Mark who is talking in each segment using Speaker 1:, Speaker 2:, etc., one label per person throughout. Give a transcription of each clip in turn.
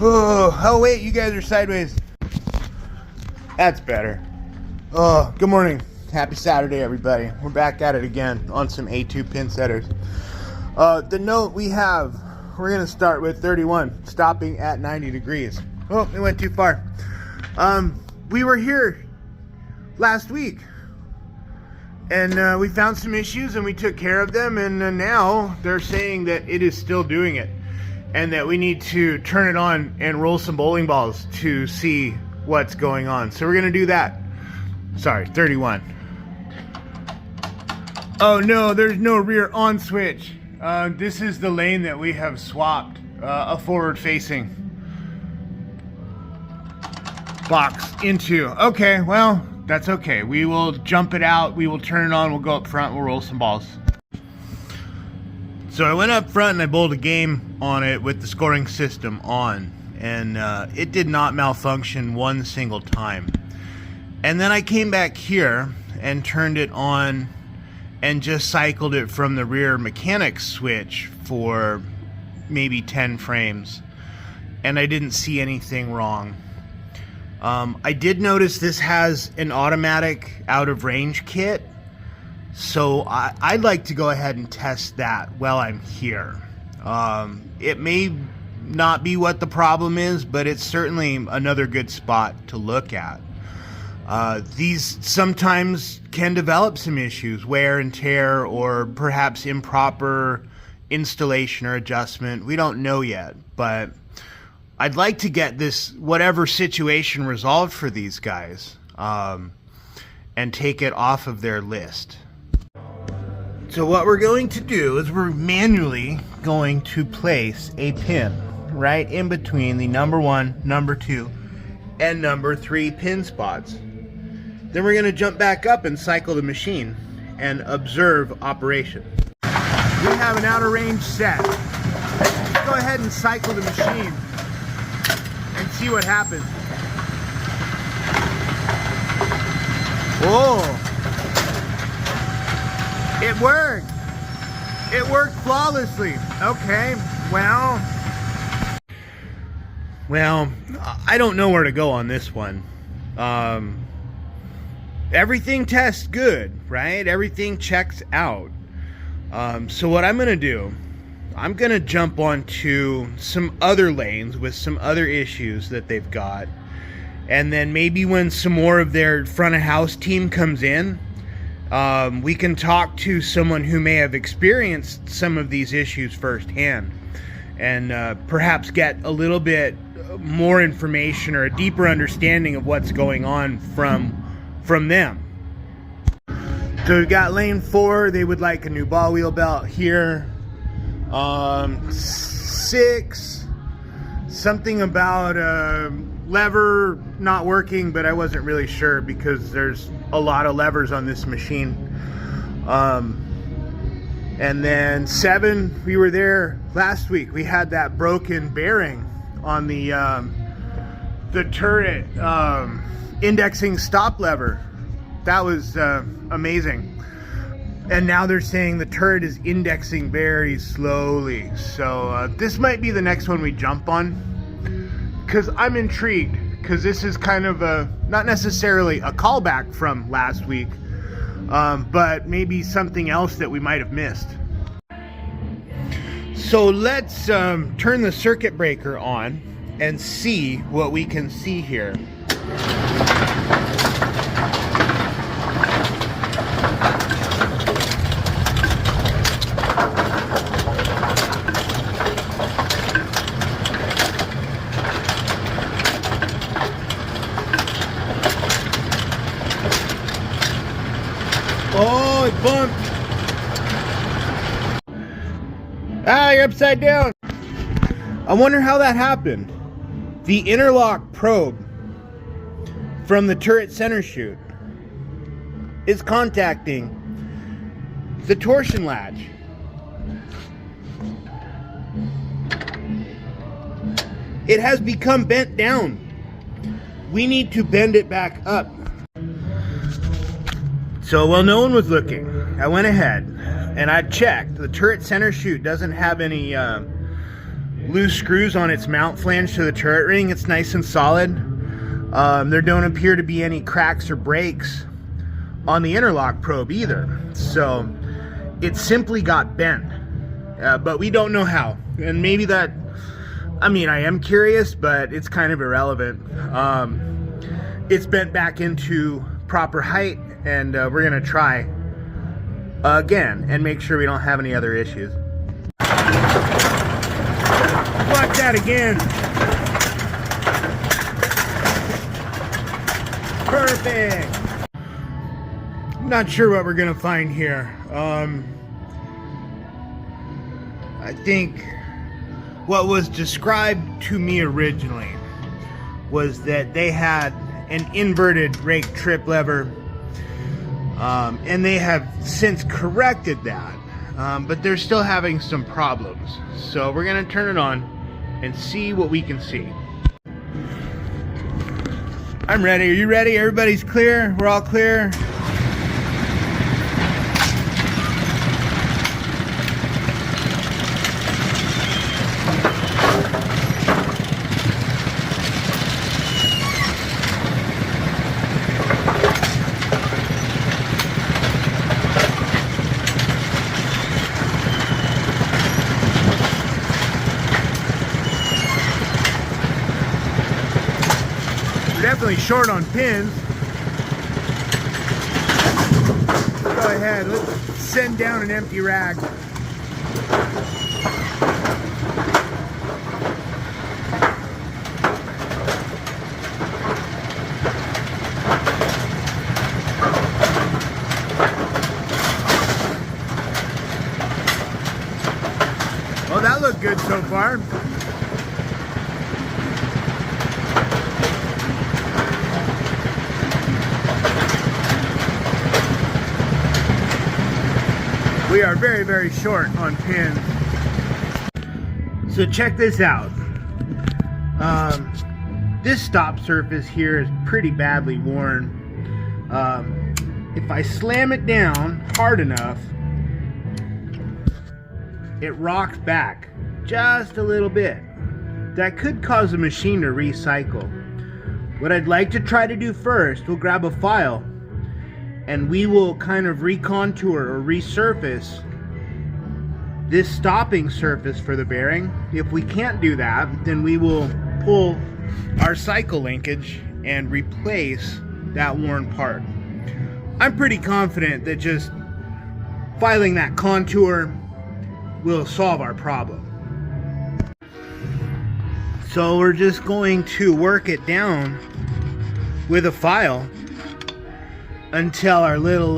Speaker 1: Oh wait, you guys are sideways. That's better. Oh, good morning. Happy Saturday, everybody. We're back at it again on some A2 Pinsetters. The note we have, we're going to start with 31, stopping at 90 degrees. Oh, it went too far. We were here last week, and we found some issues, and we took care of them, and now they're saying that it is still doing it, and that we need to turn it on and roll some bowling balls to see what's going on. So we're going to do that. Sorry, 31. Oh no, there's no rear on switch. This is the lane that we have swapped a forward facing box into. Okay, well, that's okay. We will jump it out, we will turn it on, we'll go up front, we'll roll some balls. So I went up front and I bowled a game on it with the scoring system on, and it did not malfunction one single time. And then I came back here and turned it on and just cycled it from the rear mechanics switch for maybe 10 frames, and I didn't see anything wrong. I did notice this has an automatic out of range kit, so I'd like to go ahead and test that while I'm here. It may not be what the problem is, but it's certainly another good spot to look at. These sometimes can develop some issues, wear and tear, or perhaps improper installation or adjustment. We don't know yet, but I'd like to get this whatever situation resolved for these guys, and take it off of their list. So what we're going to do is we're manually going to place a pin right in between the number 1, number 2, and number 3 pin spots. Then we're going to jump back up and cycle the machine and observe operation. We have an outer range set. Let's go ahead and cycle the machine and see what happens. Whoa! It worked! It worked flawlessly. Okay, well, I don't know where to go on this one. Everything tests good, right? Everything checks out. So what I'm gonna do, I'm gonna jump onto some other lanes with some other issues that they've got, and then maybe when some more of their front of house team comes in, we can talk to someone who may have experienced some of these issues firsthand, and perhaps get a little bit more information or a deeper understanding of what's going on from them. So we've got lane 4. They would like a new ball wheel belt here. 6, something about lever not working, but I wasn't really sure because there's a lot of levers on this machine. And then 7, we were there last week. We had that broken bearing on the turret indexing stop lever. That was amazing. And now they're saying the turret is indexing very slowly. So this might be the next one we jump on, because I'm intrigued, because this is kind of not necessarily a callback from last week, but maybe something else that we might have missed. So let's turn the circuit breaker on and see what we can see here. Oh, it bumped. Ah, you're upside down. I wonder how that happened. The interlock probe from the turret center chute is contacting the torsion latch. It has become bent down. We need to bend it back up. So while no one was looking, I went ahead and I checked. The turret center chute doesn't have any loose screws on its mount flange to the turret ring. It's nice and solid. There don't appear to be any cracks or breaks on the interlock probe either. So it simply got bent, but we don't know how. And maybe that, I mean, I am curious, but it's kind of irrelevant. It's bent back into proper height, and we're gonna try again and make sure we don't have any other issues. Watch that again. Perfect. I'm not sure what we're gonna find here. I think what was described to me originally was that they had an inverted rake trip lever, and they have since corrected that, but they're still having some problems. So we're gonna turn it on and see what we can see. I'm ready. Are you ready? Everybody's clear? We're all clear? Definitely short on pins. Go ahead, let's send down an empty rack. Well, that looked good so far. We are very, very short on pins. So check this out. This stop surface here is pretty badly worn. If I slam it down hard enough, it rocks back just a little bit. That could cause the machine to recycle. What I'd like to try to do first, we'll grab a file and we will kind of recontour or resurface this stopping surface for the bearing. If we can't do that, then we will pull our cycle linkage and replace that worn part. I'm pretty confident that just filing that contour will solve our problem. So we're just going to work it down with a file until our little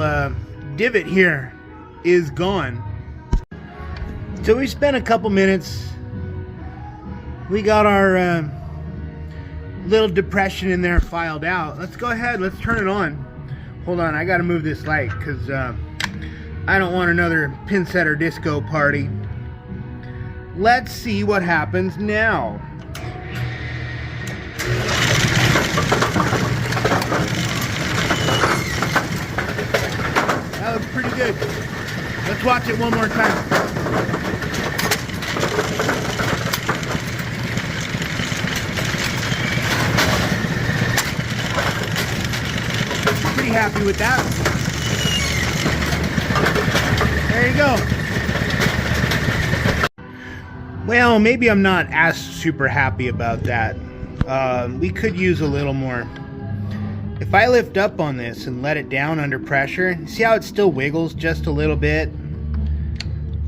Speaker 1: divot here is gone. So we spent a couple minutes. We got our little depression in there filed out. Let's go ahead, let's turn it on. Hold on, I gotta move this light because I don't want another pinsetter disco party. Let's see what happens now. That looks pretty good. Let's watch it one more time. Pretty happy with that. There you go. Well, maybe I'm not as super happy about that. We could use a little more. If I lift up on this and let it down under pressure, see how it still wiggles just a little bit?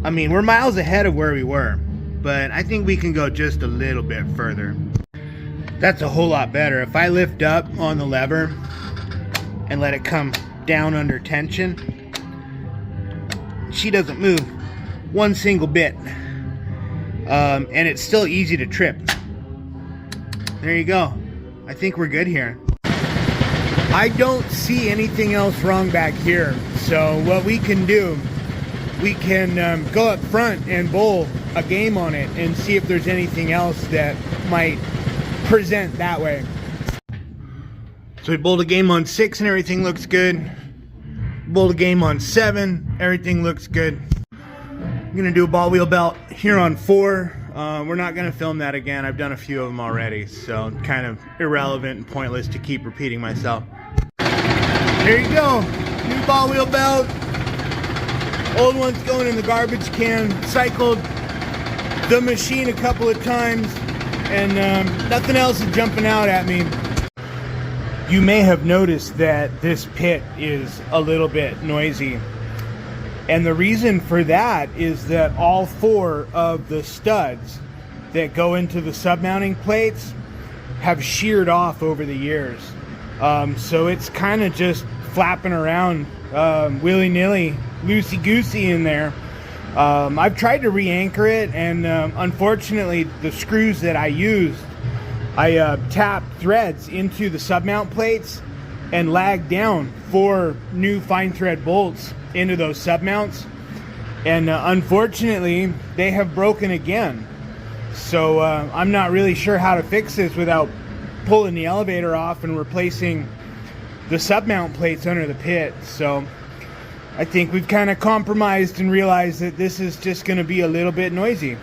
Speaker 1: I mean, we're miles ahead of where we were, but I think we can go just a little bit further. That's a whole lot better. If I lift up on the lever and let it come down under tension, she doesn't move one single bit. And it's still easy to trip. There you go. I think we're good here. I don't see anything else wrong back here. So what we can do, we can go up front and bowl a game on it and see if there's anything else that might present that way. So we bowled a game on 6 and everything looks good. Bowled a game on 7, everything looks good. I'm gonna do a ball wheel belt here on 4. We're not going to film that again. I've done a few of them already, so kind of irrelevant and pointless to keep repeating myself. There you go. New ball wheel belt. Old one's going in the garbage can. Cycled the machine a couple of times, and nothing else is jumping out at me. You may have noticed that this pit is a little bit noisy. And the reason for that is that all 4 of the studs that go into the sub-mounting plates have sheared off over the years. So it's kind of just flapping around willy-nilly, loosey-goosey in there. I've tried to re-anchor it, and unfortunately the screws that I used, I tapped threads into the sub-mount plates and lagged down 4 new fine thread bolts into those sub-mounts, and unfortunately they have broken again. So I'm not really sure how to fix this without pulling the elevator off and replacing the sub-mount plates under the pit. So I think we've kind of compromised and realized that this is just going to be a little bit noisy.